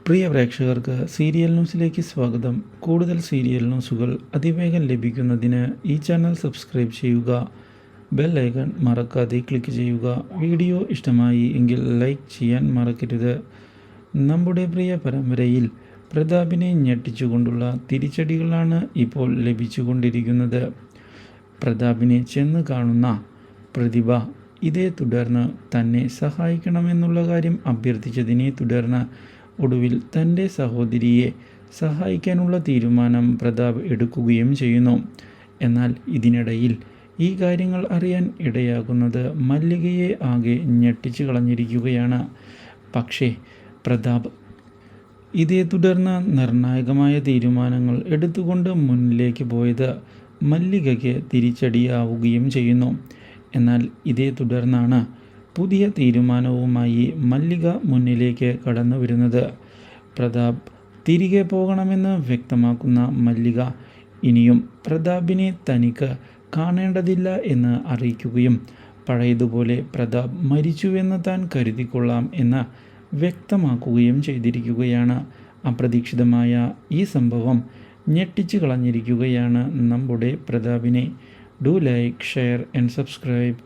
പ്രിയ പ്രേക്ഷകർക്ക് സീരിയൽ ന്യൂസിലേക്ക് സ്വാഗതം. കൂടുതൽ സീരിയൽ ന്യൂസുകൾ അതിവേഗം ലഭിക്കുന്നതിന് ഈ ചാനൽ സബ്സ്ക്രൈബ് ചെയ്യുക. ബെൽ ഐക്കൺ മറക്കാതെ ക്ലിക്ക് ചെയ്യുക. വീഡിയോ ഇഷ്ടമായി എങ്കിൽ ലൈക്ക് ചെയ്യാൻ മറക്കരുത്. നമ്മുടെ പ്രിയ പരമ്പരയിൽ പ്രതാപിനെ ഞെട്ടിച്ചുകൊണ്ടുള്ള തിരിച്ചടികളാണ് ഇപ്പോൾ ലഭിച്ചുകൊണ്ടിരിക്കുന്നത്. പ്രതാപിനെ ചെന്ന് കാണുന്ന പ്രതിഭ ഇതേ തുടർന്ന് തന്നെ സഹായിക്കണമെന്നുള്ള കാര്യം അഭ്യർത്ഥിച്ചതിനെ തുടർന്ന് ഒടുവിൽ തൻ്റെ സഹോദരിയെ സഹായിക്കാനുള്ള തീരുമാനം പ്രതാപ് എടുക്കുകയും ചെയ്യുന്നു. എന്നാൽ ഇതിനിടയിൽ ഈ കാര്യങ്ങൾ അറിയാൻ ഇടയാകുന്നത് മല്ലികയെ ആകെ ഞെട്ടിച്ചു കളഞ്ഞിരിക്കുകയാണ്. പക്ഷേ പ്രതാപ് ഇതേ തുടർന്ന് നിർണായകമായ തീരുമാനങ്ങൾ എടുത്തുകൊണ്ട് മുന്നിലേക്ക് പോയത് മല്ലികയ്ക്ക് തിരിച്ചടിയാവുകയും ചെയ്യുന്നു. എന്നാൽ ഇതേ തുടർന്നാണ് പുതിയ തീരുമാനവുമായി മല്ലിക മുന്നിലേക്ക് കടന്നു വരുന്നത്. പ്രതാപ് തിരികെ പോകണമെന്ന് വ്യക്തമാക്കുന്ന മല്ലിക ഇനിയും പ്രതാപിനെ തനിക്ക് കാണേണ്ടതില്ല എന്ന് അറിയിക്കുകയും പഴയതുപോലെ പ്രതാപ് മരിച്ചുവെന്ന് താൻ കരുതിക്കൊള്ളാം എന്ന് വ്യക്തമാക്കുകയും ചെയ്തിരിക്കുകയാണ്. അപ്രതീക്ഷിതമായ ഈ സംഭവം ഞെട്ടിച്ചു കളഞ്ഞിരിക്കുകയാണ് നമ്മുടെ പ്രതാപിനെ. Do like, share and subscribe.